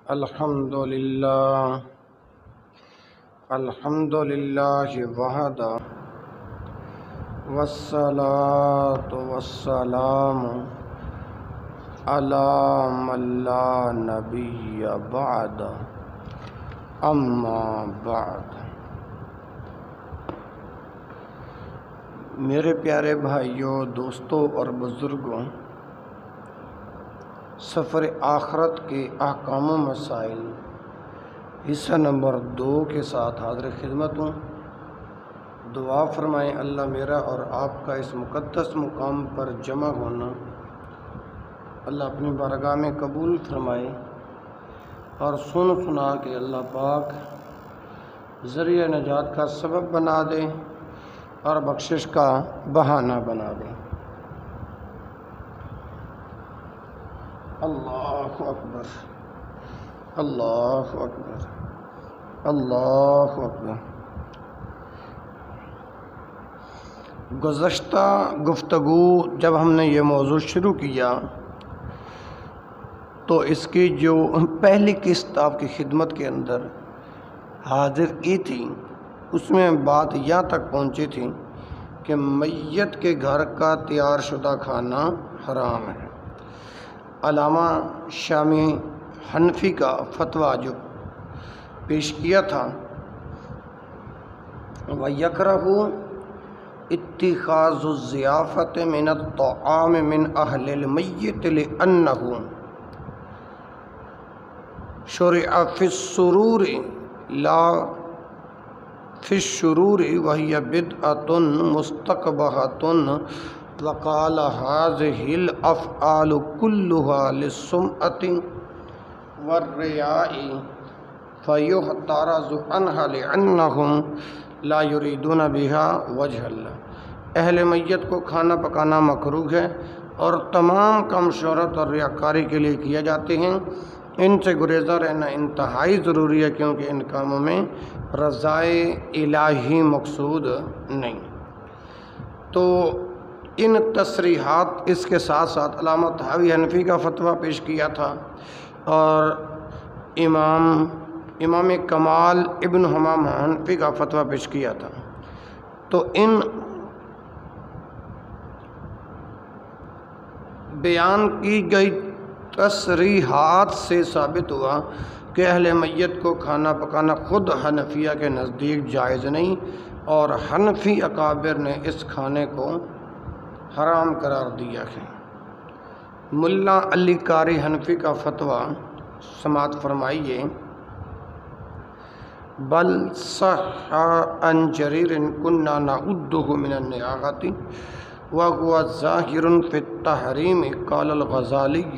الحمدللہ وحدہ والصلاة والسلام علی من لا نبی بعد اما بعد۔ میرے پیارے بھائیوں، دوستوں اور بزرگوں، سفر آخرت کے احکام و مسائل حصہ نمبر 2 کے ساتھ حاضر خدمت ہوں۔ دعا فرمائیں اللہ میرا اور آپ کا اس مقدس مقام پر جمع ہونا اللہ اپنی بارگاہ میں قبول فرمائے اور سن سنا کے اللہ پاک ذریعہ نجات کا سبب بنا دے اور بخشش کا بہانہ بنا دے۔ اللہ اکبر، اللہ اکبر، اللہ اکبر۔ گزشتہ گفتگو جب ہم نے یہ موضوع شروع کیا تو اس کی جو پہلی قسط آپ کی خدمت کے اندر حاضر کی تھی، اس میں بات یہاں تک پہنچی تھی کہ میت کے گھر کا تیار شدہ کھانا حرام ہے۔ علامہ شامی حنفی کا فتویٰ جو پیش کیا تھا، وَيَكْرَهُ اتِّخَاذُ الضِّيَافَةِ مِنَ الطَّعَامِ مِنْ أَهْلِ الْمَيِّتِ لِأَنَّهُ شُرِعَ فِي السُّرُورِ لَا فِي الشُّرُورِ وَهِيَ بِدْعَةٌ مُسْتَقْبَحَةٌ وَقَالَ هَٰذِهِ الْأَفْعَالُ كُلُّهَا لِلسُّمْعَةِ وَالرِّيَاءِ فَيُحْتَرَزُ عَنْهَا لِأَنَّهُمْ لَا يُرِيدُونَ بِهَا وَجْهَ اللَّهِ۔ اہل میت کو کھانا پکانا مکروہ ہے اور تمام کام شہرت اور ریاکاری کے لیے کیے جاتے ہیں۔ ان سے گریزہ رہنا انتہائی ضروری ہے کیونکہ ان کاموں میں رضائے الہی مقصود نہیں۔ تو ان تصریحات اس کے ساتھ ساتھ علامہ طحاوی حنفی کا فتویٰ پیش کیا تھا اور امام کمال ابن حمام حنفی کا فتویٰ پیش کیا تھا۔ تو ان بیان کی گئی تصریحات سے ثابت ہوا کہ اہل میت کو کھانا پکانا خود حنفیہ کے نزدیک جائز نہیں اور حنفی اکابر نے اس کھانے کو حرام قرار دیا ہے۔ ملا علی قاری حنفی کا فتویٰ سماعت فرمائیے۔ بل صح عن جریر كنا نعده من النیاحۃ وهو ظاہر فی التحریم قال الغزالی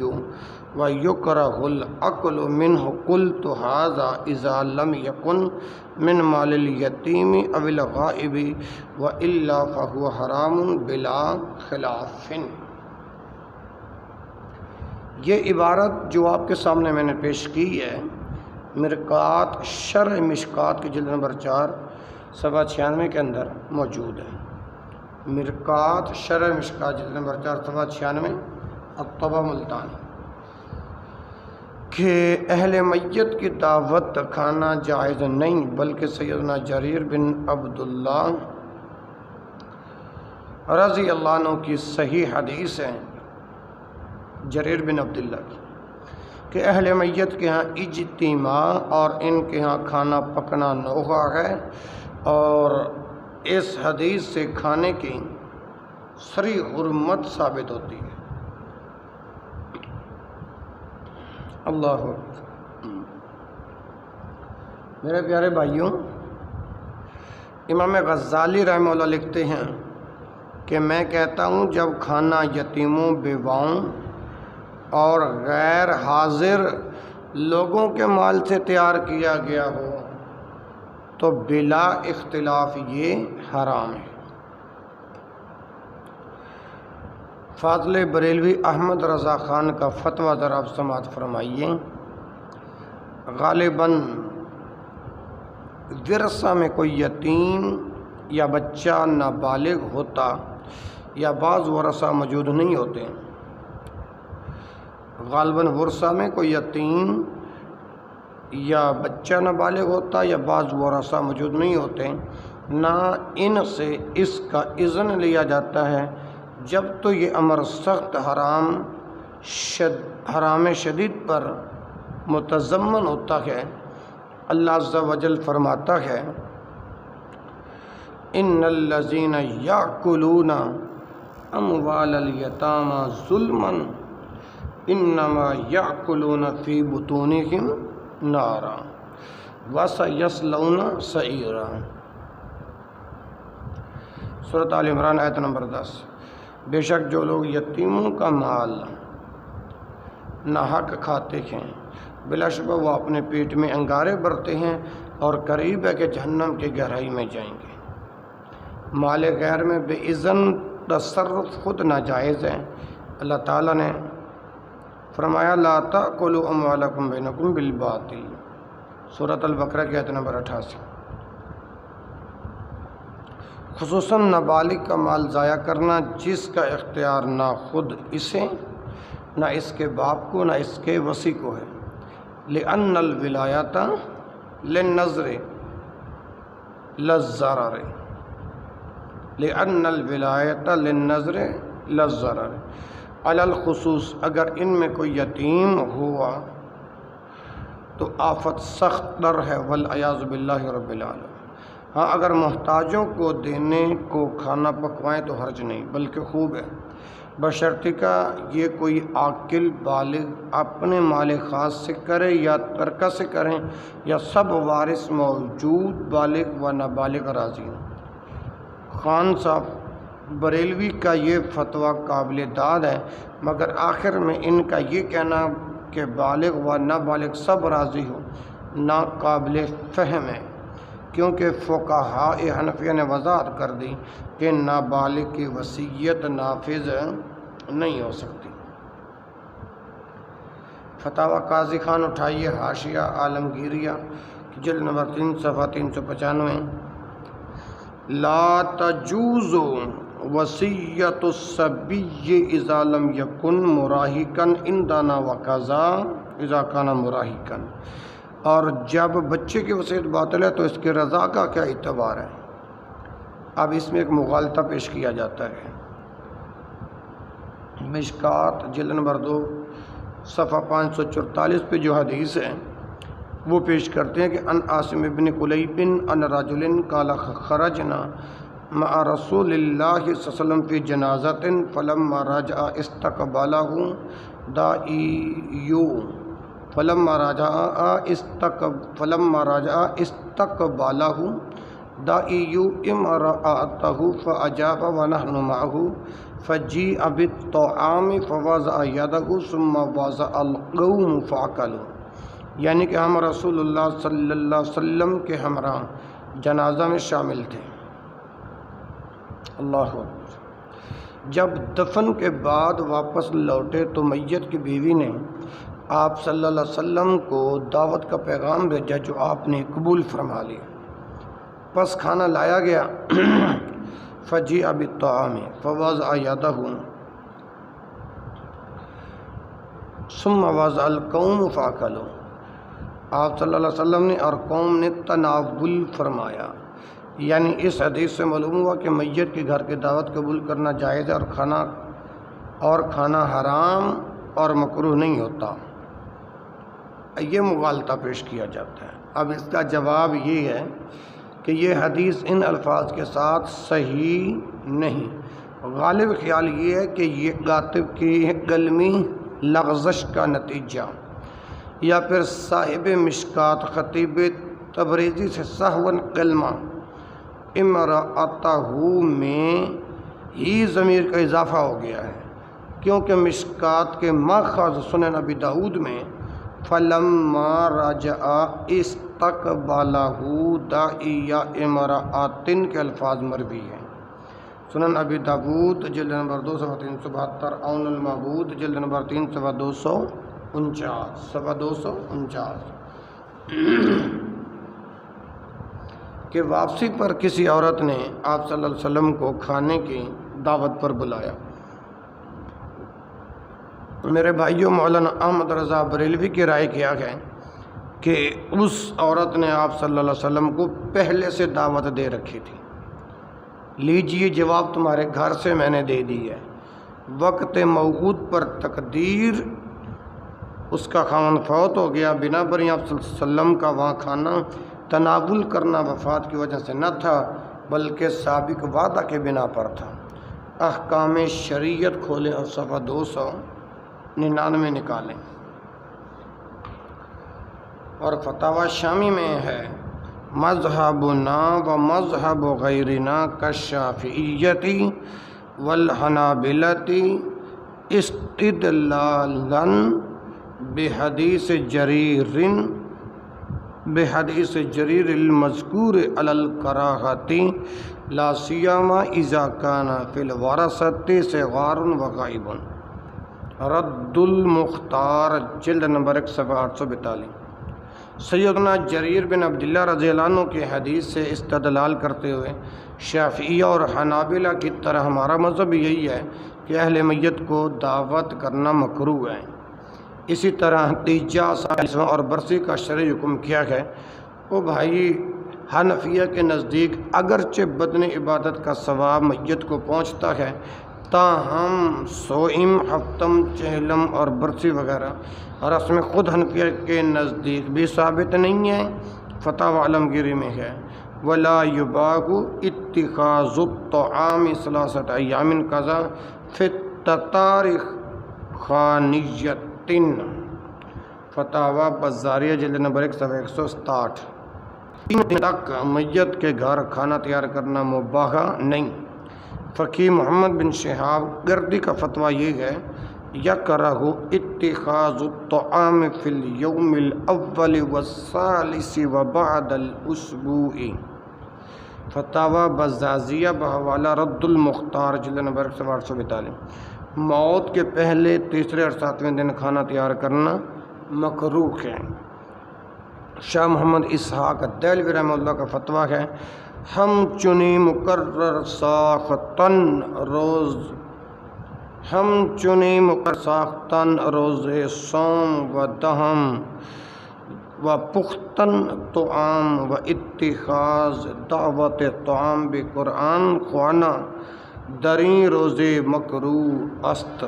ويكره الأكل منه قلت هذا إذا لم يكن من مال اليتيم أو الغائب وإلا فهو حرام بلا خلاف۔ یہ عبارت جو آپ کے سامنے میں نے پیش کی ہے، مرقات شرح مشکات کی جلد نمبر 4 صفحہ 96 کے اندر موجود ہے۔ مرقات شرح مشکات جلد نمبر 4 صفحہ 96 الطبع ملتانی، کہ اہل میت کی دعوت کھانا جائز نہیں بلکہ سیدنا جریر بن عبداللہ رضی اللہ عنہ کی صحیح حدیث ہے، جریر بن عبداللہ کی، کہ اہل میت کے ہاں اجتماع اور ان کے ہاں کھانا پکنا نوحہ ہے اور اس حدیث سے کھانے کی صریح حرمت ثابت ہوتی ہے۔ اللہ اکبر۔ میرے پیارے بھائیوں، امام غزالی رحمہ اللہ لکھتے ہیں کہ میں کہتا ہوں جب کھانا یتیموں، بیواؤں اور غیر حاضر لوگوں کے مال سے تیار کیا گیا ہو تو بلا اختلاف یہ حرام ہے۔ فاضل بریلوی احمد رضا خان کا فتویٰ ذرا آپ سماعت فرمائیے۔ غالباً ورثہ میں کوئی یتیم یا بچہ نابالغ ہوتا یا بعض ورثہ موجود نہیں ہوتے، غالباً ورثہ میں کوئی یتیم یا بچہ نابالغ ہوتا یا بعض ورثہ موجود نہیں ہوتے، نہ ان سے اس کا اذن لیا جاتا ہے جب تو یہ امر سخت حرام شدید پر متضمن ہوتا ہے۔ اللہ عز و جل فرماتا ہے ان الذین یاکلون اموال الیتامی ظلما انما یاکلون فی بطونہم نارا وسیصلون سعیرا۔ سورۃ آل عمران آیت نمبر 10۔ بے شک جو لوگ یتیموں کا مال ناحق کھاتے ہیں بلا شبہ وہ اپنے پیٹ میں انگارے بھرتے ہیں اور قریب ہے کہ جہنم کی گہرائی میں جائیں گے۔ مال غیر میں بے اذن تصرف خود ناجائز ہے۔ اللہ تعالیٰ نے فرمایا لا تأکلوا اموالکم بینکم بالباطل، سورۃ البقرہ کی آیت نمبر 88۔ خصوصاً نابالغ کا مال ضائع کرنا جس کا اختیار نہ خود اسے، نہ اس کے باپ کو، نہ اس کے وصی کو ہے۔ لأن الولایۃ للنظر للضرر، لأن الولایۃ للنظر للضرر، علی الخصوص اگر ان میں کوئی یتیم ہوا تو آفت سخت در ہے، والعیاذ باللہ رب العالمین۔ ہاں اگر محتاجوں کو دینے کو کھانا پکوائیں تو حرج نہیں بلکہ خوب ہے، بشرطیکہ کہ یہ کوئی عاقل بالغ اپنے مال خاص سے کرے یا ترکہ سے کریں یا سب وارث موجود بالغ و نابالغ راضی ہوں۔ خان صاحب بریلوی کا یہ فتویٰ قابل داد ہے، مگر آخر میں ان کا یہ کہنا کہ بالغ و نابالغ سب راضی ہو ناقابل فہم ہے، کیونکہ فقہاء حنفیہ نے وضاحت کر دی کہ نابالغ کی وصیت نافذ نہیں ہو سکتی۔ فتاوی قاضی خان اٹھائیے، حاشیہ عالمگیریہ جلد نمبر 3 صفحہ 395۔ لا تجوز وصیت الصبی اذا لم یکن مراہقا عندنا وقضا اذا کان مراہقا، اور جب بچے کی وصیت باطل ہے تو اس کے رضا کا کیا اعتبار ہے؟ اب اس میں ایک مغالطہ پیش کیا جاتا ہے۔ مشکات جلد نمبر 2 صفحہ 544 پہ جو حدیث ہے وہ پیش کرتے ہیں کہ ان عاصم بن قلیب ان رجل قال خرجنا مع رسول اللہ صلی اللہ علیہ وسلم فی جنازۃ فلما رجع استقبلہ داعیو فلما رجع استقبلہ داعیو امرأتہ فأجاب ونحن معه فجیء بالطعام فوضع یدہ ثم وضع القوم فاکلوا، یعنی کہ ہم رسول اللہ صلی اللہ علیہ وسلم کے ہمراہ جنازہ میں شامل تھے۔ اللہ اکبر۔ جب دفن کے بعد واپس لوٹے تو میت کی بیوی نے آپ صلی اللہ علیہ وسلم کو دعوت کا پیغام بھیجا جو آپ نے قبول فرما لیا۔ پس کھانا لایا گیا، فجیء بالطعام فوضع یدہ ثم وضع القوم فاکلوا، آپ صلی اللہ علیہ وسلم نے اور قوم نے تناول فرمایا۔ یعنی اس حدیث سے معلوم ہوا کہ میت کے گھر کی دعوت قبول کرنا جائز ہے اور کھانا حرام اور مکروہ نہیں ہوتا۔ یہ مغالطہ پیش کیا جاتا ہے۔ اب اس کا جواب یہ ہے کہ یہ حدیث ان الفاظ کے ساتھ صحیح نہیں۔ غالب خیال یہ ہے کہ یہ کاتب کی قلمی لغزش کا نتیجہ یا پھر صاحب مشکات خطیب تبریزی سے سہون کلمہ امرأتہ میں ہی ضمیر کا اضافہ ہو گیا ہے، کیونکہ مشکات کے ماخذ سنن ابی داؤد میں فلما رجع استقبلہ داعی امرأۃ کے الفاظ مروی ہیں۔ سنن ابی داؤد جلد نمبر 2 صفحہ 372، عون المعبود جلد نمبر 3 صفحہ 249 کہ واپسی پر کسی عورت نے آپ صلی اللہ علیہ وسلم کو کھانے کی دعوت پر بلایا۔ میرے بھائیوں، مولانا احمد رضا بریلوی کی رائے کیا ہے کہ اس عورت نے آپ صلی اللہ علیہ وسلم کو پہلے سے دعوت دے رکھی تھی، لیجئے جواب تمہارے گھر سے میں نے دے دی ہے۔ وقت موعود پر تقدیر اس کا خاوند فوت ہو گیا، بنا پر آپ صلی اللہ علیہ وسلم کا وہاں کھانا تناول کرنا وفات کی وجہ سے نہ تھا بلکہ سابق وعدہ کے بنا پر تھا۔ احکام شریعت کھولیں اور صفحہ 299 نکالیں، اور فتاوی شامی میں ہے مذہبنا و مذہب غیرنا کالشافعیۃ والحنابلۃ استدلالا بحدیث جریر المذکور علی الکراہۃ لا سیما اذا کان فی الورثۃ صغار و غائب۔ رد المختار جلد نمبر 1 صفحہ 842۔ سیدنا جریر بن عبداللہ رضی اللہ عنہ کے حدیث سے استدلال کرتے ہوئے شافعیہ اور حنابلہ کی طرح ہمارا مذہب یہی ہے کہ اہل میت کو دعوت کرنا مکروہ ہے۔ اسی طرح تیجہ، سالسواں اور برسی کا شرعی حکم کیا ہے۔ وہ بھائی حنفیہ کے نزدیک اگرچہ بدن عبادت کا ثواب میت کو پہنچتا ہے، تاہم سوئم، ہفتم، چہلم اور برسی وغیرہ رسم خود حنفیہ کے نزدیک بھی ثابت نہیں ہے۔ فتاوی عالمگیری میں ہے ولا یباح اتخاذ الطعام ثلاثۃ ایام قضا فی التتارخ خانیۃ۔ فتاوی بزاریہ جلد نمبر 1 صفحہ 167۔ 3 دن تک میت کے گھر کھانا تیار کرنا مباح نہیں۔ فقیہ محمد بن شہاب گردی کا فتویٰ یہ ہے یکرہ اتخاذ الطعام فی الیوم الاول والثالث وبعد الاسبوع۔ فتاوی بزازیہ بحوالہ رد المختار جلد نمبر 842۔ موت کے پہلے، تیسرے اور 7ویں دن کھانا تیار کرنا مکروہ ہے۔ شاہ محمد اسحاق دہلوی رحمہ اللہ کا فتویٰ ہے ہم چنی مقرر ساختن روزے صوم و دہم و پختن طعام و اتخاذ دعوت طعام بقرآن خوانہ دریں روزے مکروہ است۔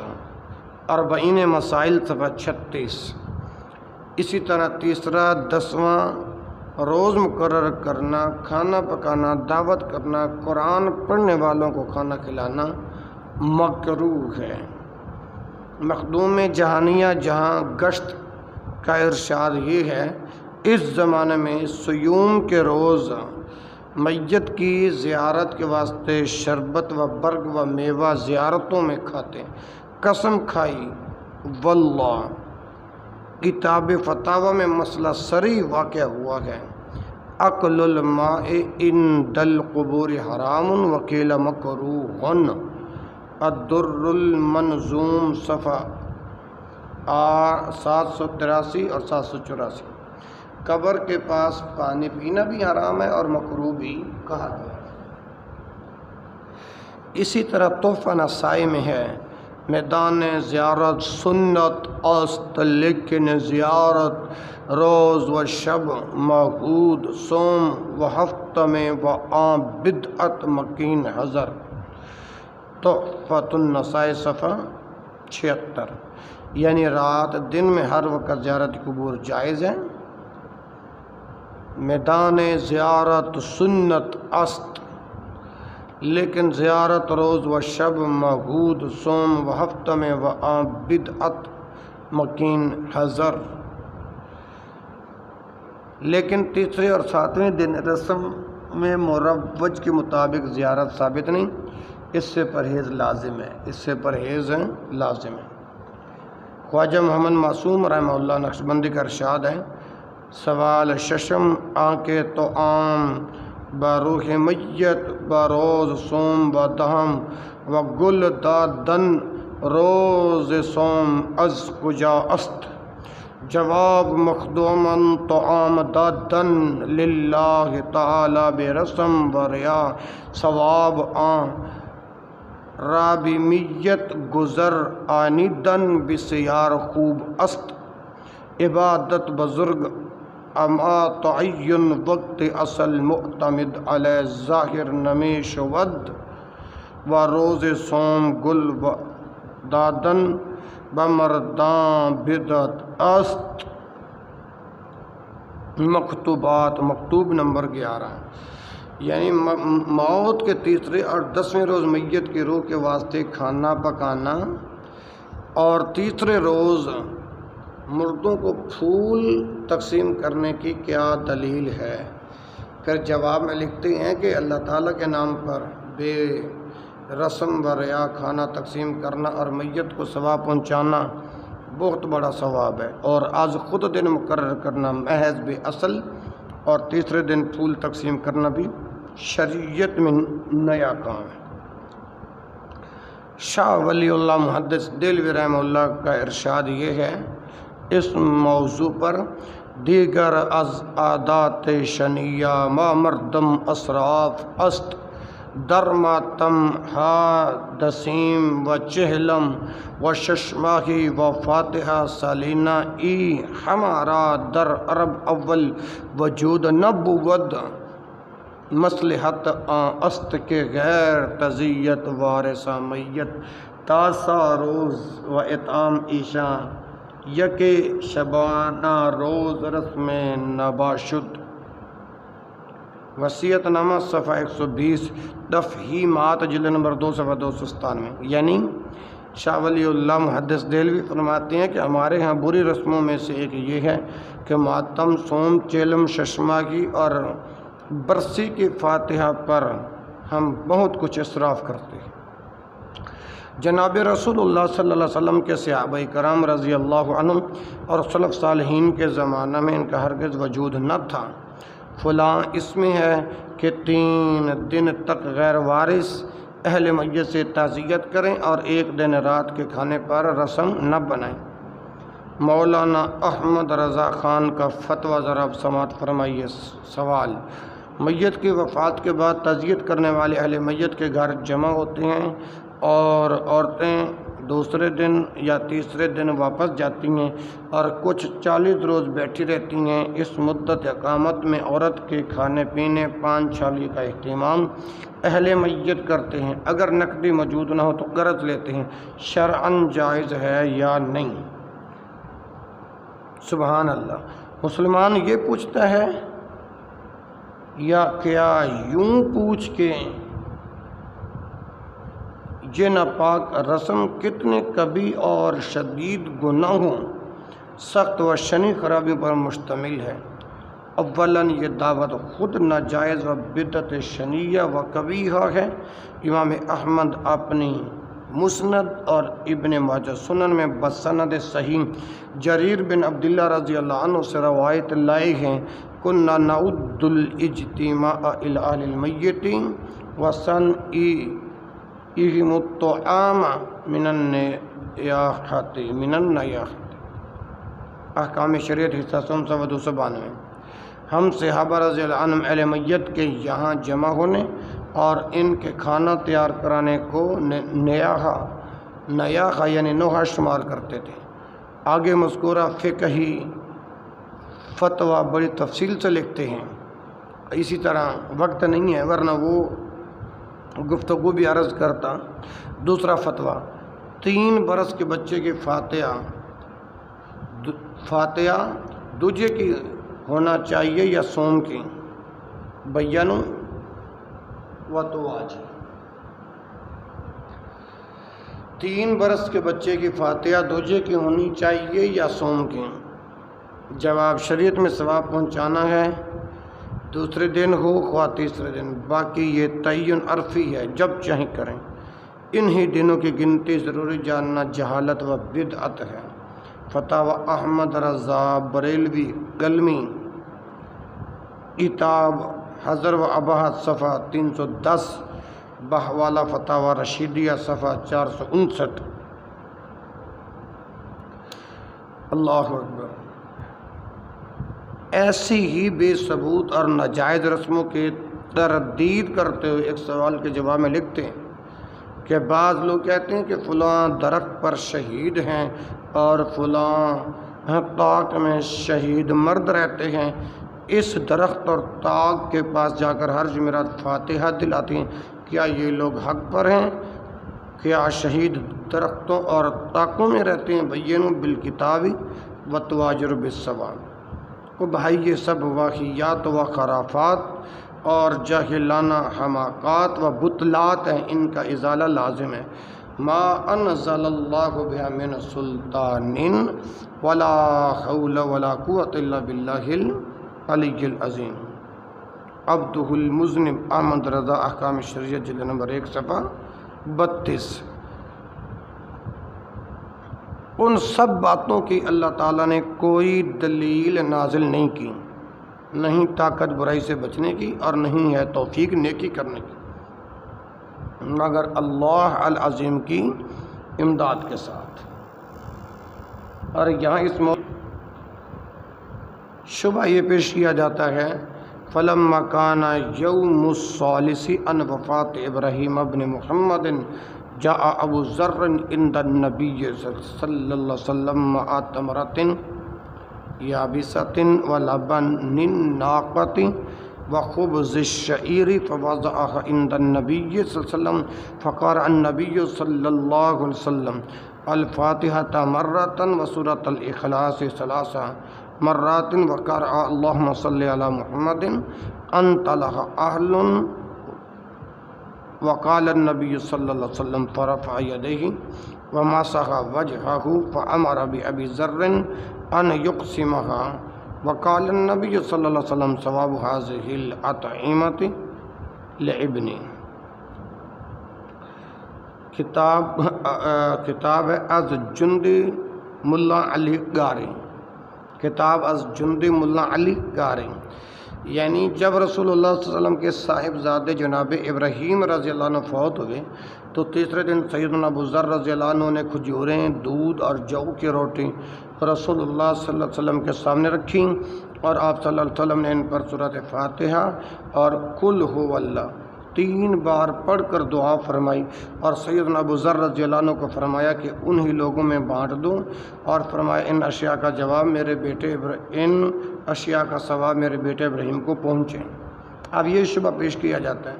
40 مسائل صفحہ 36۔ اسی طرح تیسرا، 10واں روز مقرر کرنا، کھانا پکانا، دعوت کرنا، قرآن پڑھنے والوں کو کھانا کھلانا مکروہ ہے۔ مخدوم جہانیہ جہاں گشت کا ارشاد یہ ہے اس زمانے میں سیوم کے روز میت کی زیارت کے واسطے شربت و برگ و میوہ زیارتوں میں کھاتے ہیں۔ قسم کھائی واللہ کتاب فتاوی میں مسئلہ صریح واقع ہوا ہے۔ اکل الماء عند القبور حرام وقیل مکروہ۔ الدر المنظوم صفحہ 783 اور 784۔ قبر کے پاس پانی پینا بھی حرام ہے اور مکروہ بھی کہا گیا ہے۔ اسی طرح تحفہ نسائی میں ہے میدان زیارت سنت است لیکن زیارت روز و شب معہود صوم و ہفتہ میں و عام بدعت مکین حضر۔ تحفۃ النسائی صفحہ 76۔ یعنی رات دن میں ہر وقت زیارت قبور جائز ہے۔ میدان زیارت سنت است لیکن زیارت روز و شب معہود صوم و ہفتہ میں و عام بدعت مکین حضر۔ لیکن تیسرے اور 7ویں دن رسم میں مروج کے مطابق زیارت ثابت نہیں، اس سے پرہیز لازم ہے۔ خواجہ محمد معصوم رحمہ اللہ نقشبندی کا ارشاد ہے سوال ششم آنکے تو عام بروح میت بروز صوم و دہم و گل دادن روز صوم از کجا است؟ جواب مخدومن طعام دادن للہ تعالی برسم و ریا ثواب آن رابمیت گزر آنیدن بسیار خوب است۔ عبادت بزرگ اما تعین وقت اصل معتمد علی ظاہر نمیش ود و روز سوم گل و دادن بمردان بدت است مکتوبات مکتوب نمبر 11 یعنی موت کے تیسرے اور 10ویں روز میت کی روح کے واسطے کھانا پکانا اور تیسرے روز مردوں کو پھول تقسیم کرنے کی کیا دلیل ہے؟ پھر جواب میں لکھتے ہیں کہ اللہ تعالیٰ کے نام پر بے رسم و ریا کھانا تقسیم کرنا اور میت کو ثواب پہنچانا بہت بڑا ثواب ہے، اور آج خود دن مقرر کرنا محض بے اصل، اور تیسرے دن پھول تقسیم کرنا بھی شریعت میں نیا کام ہے۔ شاہ ولی اللہ محدث دہلوی رحمہ اللہ کا ارشاد یہ ہے اس موضوع پر، دیگر از عادات شنیہ ما مردم اسراف است در ماتم حادثیم و چہلم و ششماہی و فاتحہ سالینہ ای ہمارا در عرب اول وجود نبود مصلحت است کے غیر تزیت وارثہ میت تاسا روز و اطعام عشاء یک شبانہ روز رسم نباشد۔ وصیت نامہ صفحہ 120 تفہیمات جلد نمبر 2 صفحہ 297۔ یعنی شاہ ولی اللہ محدث دہلوی فرماتے ہیں کہ ہمارے ہاں بری رسموں میں سے ایک یہ ہے کہ ماتم، سوم، چیلم، ششماہی اور برسی کی فاتحہ پر ہم بہت کچھ اسراف کرتے ہیں۔ جناب رسول اللہ صلی اللہ علیہ وسلم کے صحابہ کرام رضی اللہ عنہم اور سلف صالحین کے زمانہ میں ان کا ہرگز وجود نہ تھا۔ فلاں اس میں ہے کہ 3 دن تک غیر وارث اہل میت سے تعزیت کریں اور 1 دن رات کے کھانے پر رسم نہ بنائیں۔ مولانا احمد رضا خان کا فتویٰ ذرا سماعت فرمائیے۔ سوال: میت کی وفات کے بعد تعزیت کرنے والے اہل میت کے گھر جمع ہوتے ہیں اور عورتیں دوسرے دن یا تیسرے دن واپس جاتی ہیں اور کچھ 40 روز بیٹھی رہتی ہیں۔ اس مدت اقامت میں عورت کے کھانے پینے، پان چھالی کا اہتمام اہل میت کرتے ہیں۔ اگر نقدی موجود نہ ہو تو قرض لیتے ہیں۔ شرعاً جائز ہے یا نہیں؟ سبحان اللہ۔ مسلمان یہ پوچھتا ہے یا کیا یوں پوچھ کے یہ ناپاک رسم کتنے کبھی اور شدید گناہوں، سخت و شنی خرابیوں پر مشتمل ہے۔ اولاً یہ دعوت خود ناجائز و بدعت شنیہ و قبیحہ ہے۔ امام احمد اپنی مسند اور ابن ماجہ سنن میں بسند صحیح جریر بن عبداللہ رضی اللہ عنہ سے روایت لائے ہیں، کننا نعد الاجتماع الی اہل المیت وصنعہم الطعام من النیاحۃ احکام شریعت حصہ 292۔ ہم صحابہ رضی اللہ عنہم اہل میت کے یہاں جمع ہونے اور ان کے کھانا تیار کرانے کو نیاحہ یعنی نوحہ شمار کرتے تھے۔ آگے مذکورہ فقہی فتویٰ بڑی تفصیل سے لکھتے ہیں، اسی طرح وقت نہیں ہے ورنہ وہ گفتگو بھی عرض کرتا۔ دوسرا فتویٰ، 3 برس کے بچے کی فاتحہ دوجے کی ہونا چاہیے یا سوم کی؟ بیان و تواج۔ 3 برس کے بچے کی فاتحہ دوجے کی ہونی چاہیے یا سوم کی؟ جواب: شریعت میں ثواب پہنچانا ہے، دوسرے دن ہو خواہ تیسرے دن، باقی یہ تعین عرفی ہے، جب چاہیں کریں۔ انہی دنوں کی گنتی ضروری جاننا جہالت و بدعت ہے۔ فتاوی احمد رضا بریلوی گلمی اتاب حضر و اباحت صفحہ 310، بحوالہ فتاوی رشیدیہ صفحہ 459۔ اللہ اکبر۔ ایسی ہی بے ثبوت اور ناجائز رسموں کی تردید کرتے ہوئے ایک سوال کے جواب میں لکھتے ہیں کہ بعض لوگ کہتے ہیں کہ فلاں درخت پر شہید ہیں اور فلاں طاق میں شہید مرد رہتے ہیں، اس درخت اور طاق کے پاس جا کر ہر جمعرات فاتحہ دلاتے ہیں، کیا یہ لوگ حق پر ہیں؟ کیا شہید درختوں اور طاقوں میں رہتے ہیں؟ بینوا بالکتاب و تواجر بالثواب۔ کو بھائی یہ سب واقعات و خرافات اور جاہلانہ حماقات و بطلات ہیں، ان کا ازالہ لازم ہے۔ ما انزل اللہ بها من سلطان ولا حول ولا قوت الا باللہ العلی العظیم۔ عبدہ المذنب احمد رضا احکام شریعت جلد نمبر 1 صفحہ 32۔ ان سب باتوں کی اللہ تعالیٰ نے کوئی دلیل نازل نہیں کی، نہیں طاقت برائی سے بچنے کی اور نہیں ہے توفیق نیکی کرنے کی، مگر اللہ العظیم کی امداد کے ساتھ۔ اور یہاں اس شبہ یہ پیش کیا جاتا ہے، فلما کان یوم الثالث عن وفات ابراہیم ابن محمد جاء ابو ذر عند النبی صلی اللہ علیہ وسلم مع تمرۃ یابسۃ ولبن الناقۃ وخبز الشعیر فوضعها عند النبی صلی اللہ علیہ وسلم فقرأ النبی صلی اللہ علیہ وسلم الفاتحة مرة وسورة الإخلاص 3 مرات وقرأ اللهم صل على محمد أنت لها أهل وقال النبي صلى الله عليه وسلم فرفع يديه ومسح وجهه فأمر بأبي ذر أن يقسمها وقال النبي صلى الله عليه وسلم ثواب هذه الأطعمة لابنه۔ کتاب از جندی ملا علی گاری، کتاب از جندی ملا علی گاری، یعنی جب رسول اللہ صلی اللہ علیہ وسلم کے صاحبزادے جناب ابراہیم رضی اللہ عنہ فوت ہوئے تو تیسرے دن سیدنا ابو ذر رضی اللہ عنہ نے کھجوریں، دودھ اور جو کی روٹی رسول اللہ صلی اللہ علیہ وسلم کے سامنے رکھیں اور آپ صلی اللہ علیہ وسلم نے ان پر سورۃ فاتحہ اور قل هو اللہ 3 بار پڑھ کر دعا فرمائی، اور سیدنا ابو ذر رضی اللہ عنہ کو فرمایا کہ انہی لوگوں میں بانٹ دو، اور فرمایا ان اشیاء کا ثواب میرے بیٹے ابراہیم کو پہنچے۔ اب یہ شبہ پیش کیا جاتا ہے،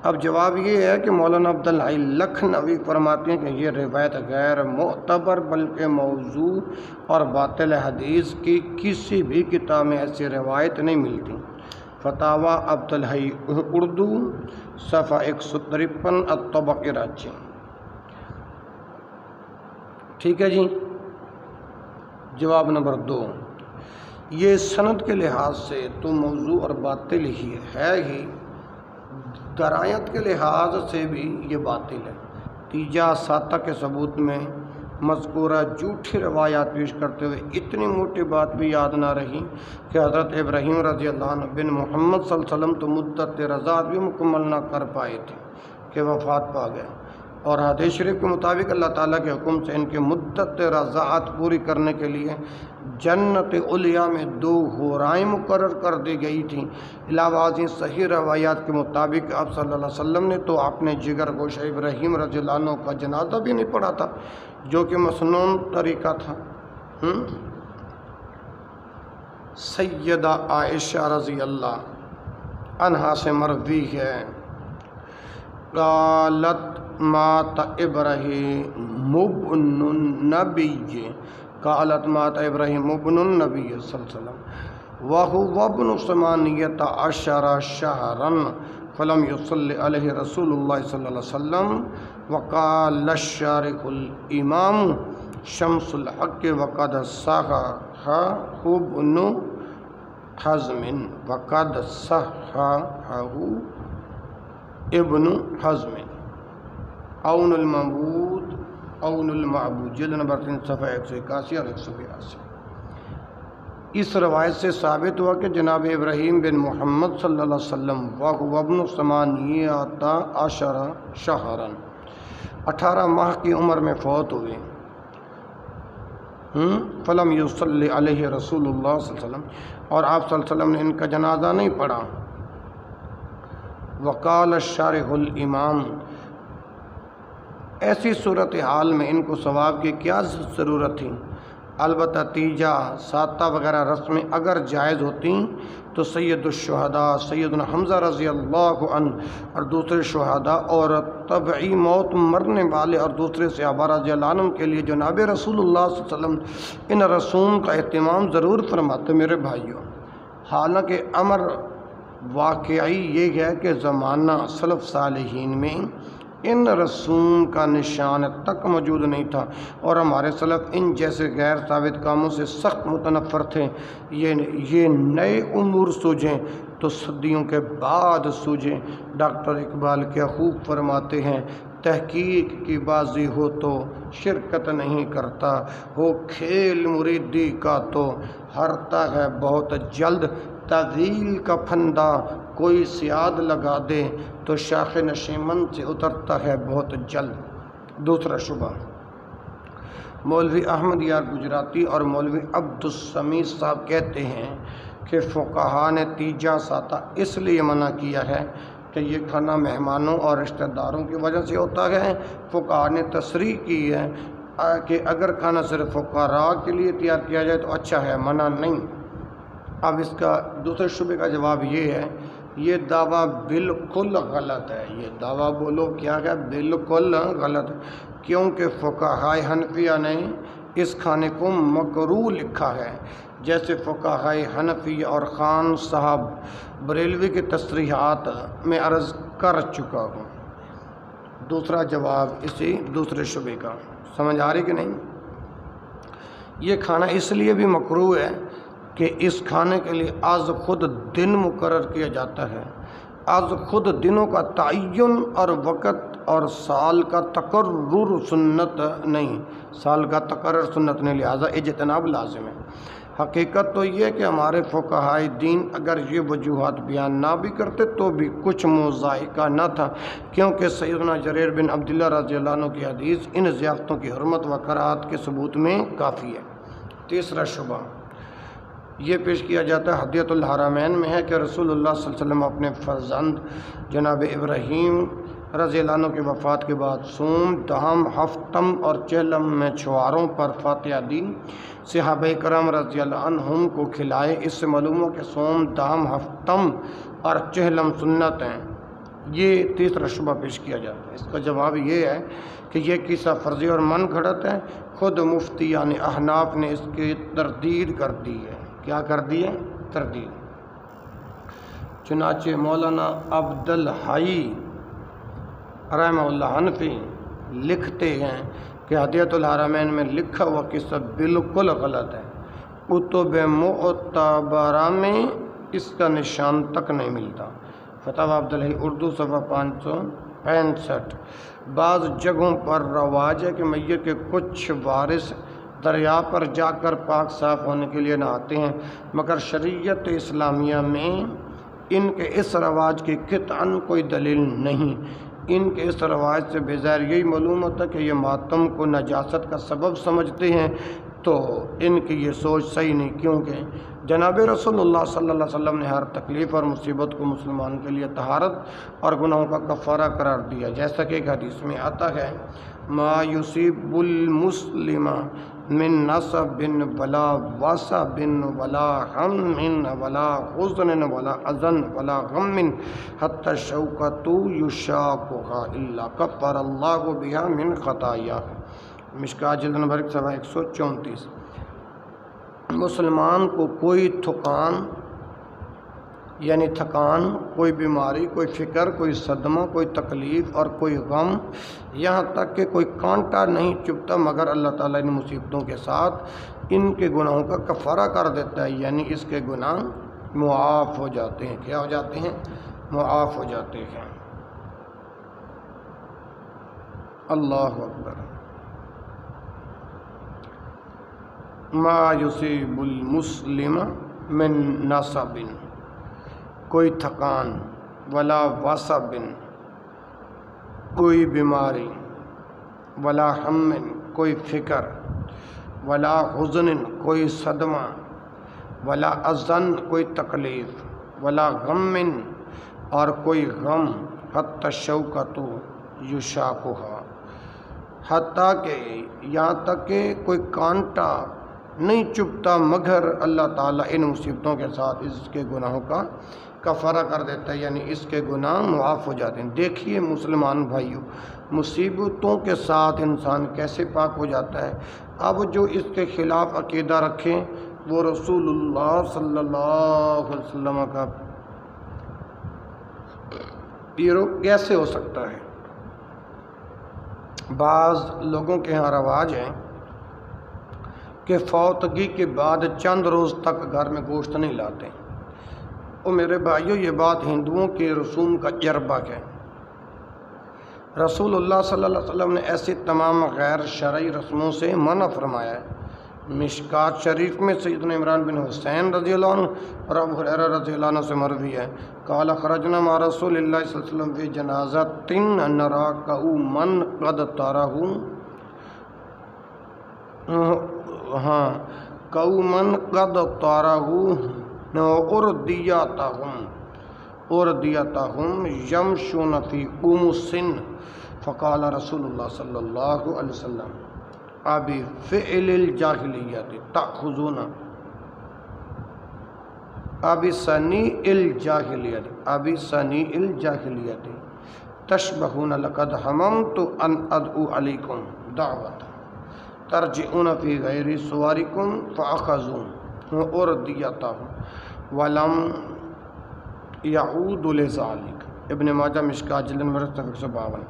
اب جواب یہ ہے کہ مولانا عبدالحی لکھنوی فرماتے ہیں کہ یہ روایت غیر معتبر بلکہ موضوع اور باطل حدیث کی کسی بھی کتاب میں ایسی روایت نہیں ملتی۔ فتاوی عبدالحی اردو صفحہ 153 الطبق راجی۔ ٹھیک ہے جی، جواب نمبر 2، یہ سند کے لحاظ سے تو موضوع اور باطل ہی ہے ہی، درایت کے لحاظ سے بھی یہ باطل ہے۔ تیجا ساتہ کے ثبوت میں مذکورہ جھوٹی روایات پیش کرتے ہوئے اتنی موٹی بات بھی یاد نہ رہی کہ حضرت ابراہیم رضی اللہ عنہ بن محمد صلی اللہ علیہ وسلم تو مدت رضاعت بھی مکمل نہ کر پائے تھے کہ وفات پا گئے، اور حدیث شریف کے مطابق اللہ تعالیٰ کے حکم سے ان کی مدت رضاعت پوری کرنے کے لیے جنت علیہ میں 2 حورائیں مقرر کر دی گئی تھیں۔ علاوہ ازیں صحیح روایات کے مطابق آپ صلی اللہ علیہ وسلم نے تو اپنے جگر گوشہ ابراہیم رضی اللہ عنہ کا جنازہ بھی نہیں پڑھا تھا، جو کہ مسنون طریقہ تھا۔ سیدہ عائشہ رضی اللہ عنہا سے مروی ہے، قالت مات ابراہیم ابن النبی، قالت مات ابراہیم ابن النبی صلی اللہ علیہ وسلم وهو ابن 18 شهرا فلم يصلي عليه رسول اللہ صلی اللہ علیہ وسلم وقال الشارح الامام شمس الحق وقد صححه ابن حزم وقد صححه ابن حزم۔ عون المعبود عون المعبود جلد نمبر 3 صفحہ 181 اور 182۔ اس روایت سے ثابت ہوا کہ جناب ابراہیم بن محمد صلی اللہ علیہ وسلم وهو ابن 18 شهرا 18 ماہ کی عمر میں فوت ہوئے۔ فلم یصلی علیہ رسول اللہ صلی اللہ علیہ وسلم، اور آپ صلی اللہ علیہ وسلم نے ان کا جنازہ نہیں پڑھا۔ وقال الشارح الامام، ایسی صورتحال میں ان کو ثواب کی کیا ضرورت تھی؟ البتہ تیجا ساتہ وغیرہ رسمیں اگر جائز ہوتی تو سید الشہداء سیدنا حمزہ رضی اللہ عنہ اور دوسرے شہداء اور طبعی موت مرنے والے اور دوسرے صحابہ رضی اللہ عنہ کے لیے جناب رسول اللہ صلی اللہ علیہ وسلم ان رسوم کا اہتمام ضرور فرماتے میرے بھائیوں۔ حالانکہ امر واقعی یہ ہے کہ زمانہ سلف صالحین میں ان رسوم کا نشان تک موجود نہیں تھا، اور ہمارے سلف ان جیسے غیر ثابت کاموں سے سخت متنفر تھے۔ یہ نئے امور سوجیں تو صدیوں کے بعد سوجیں۔ ڈاکٹر اقبال کیا خوب فرماتے ہیں، تحقیق کی بازی ہو تو شرکت نہیں کرتا، ہو کھیل مریدی کا تو ہارتا ہے بہت جلد، تعویل کا پھندا کوئی سیاد لگا دے تو شاخ نشیمن سے اترتا ہے بہت جلد۔ دوسرا شبہ، مولوی احمد یار گجراتی اور مولوی عبدالسمیع صاحب کہتے ہیں کہ فقہا نے تیجا ساتہ اس لیے منع کیا ہے کہ یہ کھانا مہمانوں اور رشتہ داروں کی وجہ سے ہوتا ہے۔ فقہا نے تصریح کی ہے کہ اگر کھانا صرف فقراء کے لیے تیار کیا جائے تو اچھا ہے، منع نہیں۔ اب اس کا دوسرے شبے کا جواب یہ ہے، یہ دعویٰ بالکل غلط ہے۔ یہ دعویٰ بولو کیا ہے، بالکل غلط ہے، کیونکہ فقہائے حنفیہ نے اس کھانے کو مکروہ لکھا ہے، جیسے فقہائے حنفیہ اور خان صاحب بریلوی کی تصریحات میں عرض کر چکا ہوں۔ دوسرا جواب اسی دوسرے شبے کا، سمجھ آ رہی کہ نہیں؟ یہ کھانا اس لیے بھی مکروہ ہے کہ اس کھانے کے لیے از خود دن مقرر کیا جاتا ہے۔ از خود دنوں کا تعین اور وقت اور سال کا تقرر سنت نہیں، سال کا تقرر سنت نہیں، لہٰذا اجتناب لازم ہے۔ حقیقت تو یہ کہ ہمارے فقہائے دین اگر یہ وجوہات بیان نہ بھی کرتے تو بھی کچھ مذائقہ نہ تھا، کیونکہ سیدنا جریر بن عبداللہ رضی اللہ عنہ کی حدیث ان ضیافتوں کی حرمت و کراہت کے ثبوت میں کافی ہے۔ تیسرا شبہ یہ پیش کیا جاتا ہے، ہدیۃ الحرمین میں ہے کہ رسول اللہ صلی اللہ علیہ وسلم اپنے فرزند جناب ابراہیم رضی اللہ عنہ کی وفات کے بعد سوم، دہم، ہفتم اور چہلم میں چھواروں پر فاتحہ دی، صحابہ کرام رضی اللہ عنہم کو کھلائے۔ اس سے معلوم ہو کہ سوم، دہم، ہفتم اور چہلم سنت ہیں۔ یہ تیسرا شبہ پیش کیا جاتا ہے۔ اس کا جواب یہ ہے کہ یہ قصہ فرضی اور من گھڑت ہے، خود مفتی یعنی احناف نے اس کی تردید کر دی ہے۔ کیا کر دی ہے؟ تردید۔ چنانچہ مولانا عبد الحی رحمہ اللہ حنفی لکھتے ہیں کہ ہدیۃ الحرمین میں لکھا ہوا قصہ بالکل غلط ہے، کتب معتبرہ میں اس کا نشان تک نہیں ملتا۔ فتاوی عبد الحی اردو صفحہ 565۔ بعض جگہوں پر رواج ہے کہ میت کے کچھ وارث دریا پر جا کر پاک صاف ہونے کے لیے نہاتے ہیں، مگر شریعت اسلامیہ میں ان کے اس رواج کی قطعاً کوئی دلیل نہیں۔ ان کے اس رواج سے بظاہر یہی معلوم ہوتا ہے کہ یہ ماتم کو نجاست کا سبب سمجھتے ہیں، تو ان کی یہ سوچ صحیح نہیں، کیونکہ جناب رسول اللہ صلی اللہ علیہ وسلم نے ہر تکلیف اور مصیبت کو مسلمان کے لیے طہارت اور گناہوں کا کفارہ قرار دیا، جیسا کہ ایک حدیث میں آتا ہے، ما یصیب المسلم من نصب ولا وصب ولا غم ولا حزن ولا حزن ولا غم حتى الشوکۃ یشاقها الا کفر اللہ بها من خطایاہ۔ مشکوٰۃ جلد نمبر صفحہ 134۔ مسلمان کو کوئی تھکان یعنی تھکان، کوئی بیماری، کوئی فکر، کوئی صدمہ، کوئی تکلیف اور کوئی غم، یہاں تک کہ کوئی کانٹا نہیں چبھتا مگر اللہ تعالیٰ ان مصیبتوں کے ساتھ ان کے گناہوں کا کفارہ کر دیتا ہے، یعنی اس کے گناہ معاف ہو جاتے ہیں۔ کیا ہو جاتے ہیں؟ معاف ہو جاتے ہیں۔ اللہ اکبر۔ ما یصیب المسلم من نصب، کوئی تھکان، ولا وصب، کوئی بیماری، ولا ہم، کوئی فکر، ولا حزن، کوئی صدمہ، ولا اذن، کوئی تکلیف، ولا غم اور کوئی غم، حتی الشوکۃ یشاقها، حتیٰ کہ یہاں تک کہ کوئی کانٹا نہیں چپتا مگر اللہ تعالیٰ ان مصیبتوں کے ساتھ اس کے گناہوں کا کفارہ کر دیتا ہے، یعنی اس کے گناہ معاف ہو جاتے ہیں۔ دیکھیے مسلمان بھائیوں، مصیبتوں کے ساتھ انسان کیسے پاک ہو جاتا ہے۔ اب جو اس کے خلاف عقیدہ رکھیں وہ رسول اللہ صلی اللہ علیہ وسلم کا پیرو کیسے ہو سکتا ہے؟ بعض لوگوں کے ہاں رواج ہے کہ فوتگی کے بعد چند روز تک گھر میں گوشت نہیں لاتے۔ اور میرے بھائیوں، یہ بات ہندوؤں کے رسوم کا جربہ ہے۔ رسول اللہ صلی اللہ علیہ وسلم نے ایسی تمام غیر شرعی رسموں سے منع فرمایا ہے۔ مشکات شریف میں سیدنا عمران بن حسین رضی اللہ عنہ اور ابو ہریرہ رضی اللہ عنہ سے مروی ہے، قال خرجنا مع رسول اللہ صلی اللہ علیہ وسلم فی جنازۃ نرى قوما قد طاروا قوما قد طاروا اردیتهم یمشون فی قمص فقال رسول اللہ صلی اللہ علیہ وسلم ابی فعل الجاہلیت تأخذون ابی صنیع الجاہلیت تشبہون لقد حممت ان ادعو علیکم دعوت ترجعون فی غیر صورکم فاخذوا اردیتهم ولم یعود لذالک۔ ابن ماجہ مشکات جلد نمبر 152۔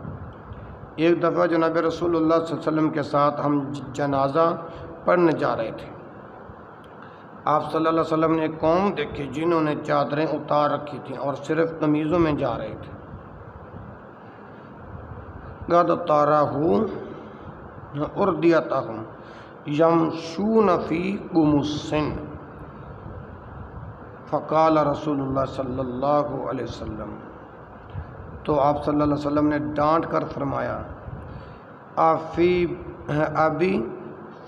ایک دفعہ جناب رسول اللہ صلی اللہ علیہ وسلم کے ساتھ ہم جنازہ پڑھنے جا رہے تھے۔ آپ صلی اللہ علیہ وسلم نے ایک قوم دیکھی جنہوں نے چادریں اتار رکھی تھیں اور صرف قمیضوں میں جا رہے تھے۔ قد طاروا اردیتهم یمشون فی قمص فقال رسول اللہ صلی اللہ علیہ وسلم، تو آپ صلی اللہ علیہ وسلم نے ڈانٹ کر فرمایا ابی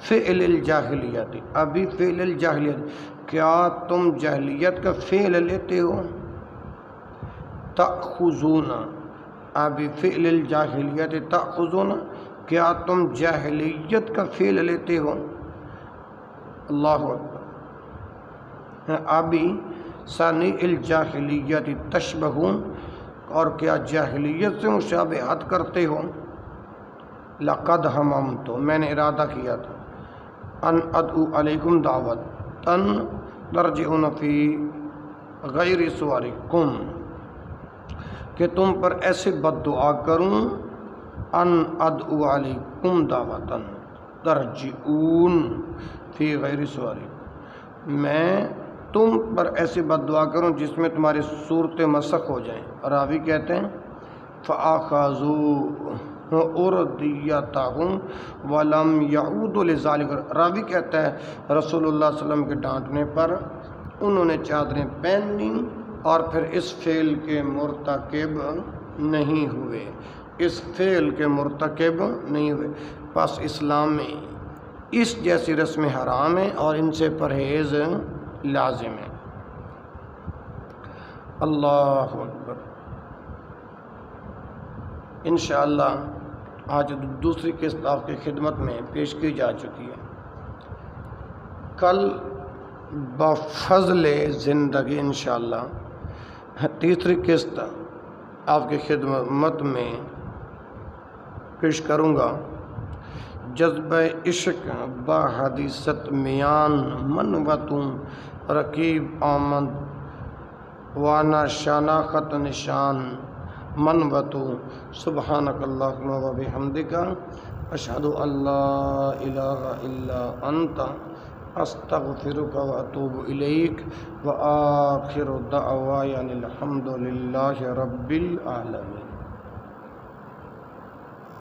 فعل الجاہلیت، ابی فعل الجاہلیت، کیا تم جاہلیت کا فعل لیتے ہو؟ تأخذون ابی فعل الجاہلیت تأخذون، کیا تم جاہلیت کا فعل لیتے ہو؟ اللہ اکبر۔ ابی صنیع الجاہلیت تشبہون، اور کیا جاہلیت سے مشابہت کرتے ہو؟ لقد حممت، میں نے ارادہ کیا تھا، ان ادعو علیکم دعوت ترجعون فی غیر صورکم، کہ تم پر ایسے بد دعا کروں، ان ادعو علیکم دعوت ترجعون فی غیر صورکم، میں تم پر ایسی بد دعا کروں جس میں تمہاری صورتیں مسخ ہو جائیں۔ راوی کہتے ہیں فَأَخَذُوا اُرْدِيَّتَهُمْ وَلَمْ يَعُودُوا لِذَلِكَ۔ راوی کہتا ہے رسول اللہ صلی اللہ علیہ وسلم کے ڈانٹنے پر انہوں نے چادریں پہنی اور پھر اس فعل کے مرتکب نہیں ہوئے، اس فعل کے مرتکب نہیں ہوئے۔ پس اسلام میں اس جیسی رسم حرام ہے اور ان سے پرہیز لازم ہے۔ اللہ اکبر۔ انشاءاللہ آج دوسری قسط آپ کی خدمت میں پیش کی جا چکی ہے۔ کل بفضل زندگی انشاءاللہ تیسری قسط آپ کی خدمت میں پیش کروں گا۔ جذبہ عشق بحدیثت میان منوتوں رقیب آمد وانا شناخت نشان منوتو سبحانک اللہم و بحمدک اشہد ان لا الہ الا انت استغفرک و اتوب الیک و آخر دعوایا الحمد للہ رب العالمین۔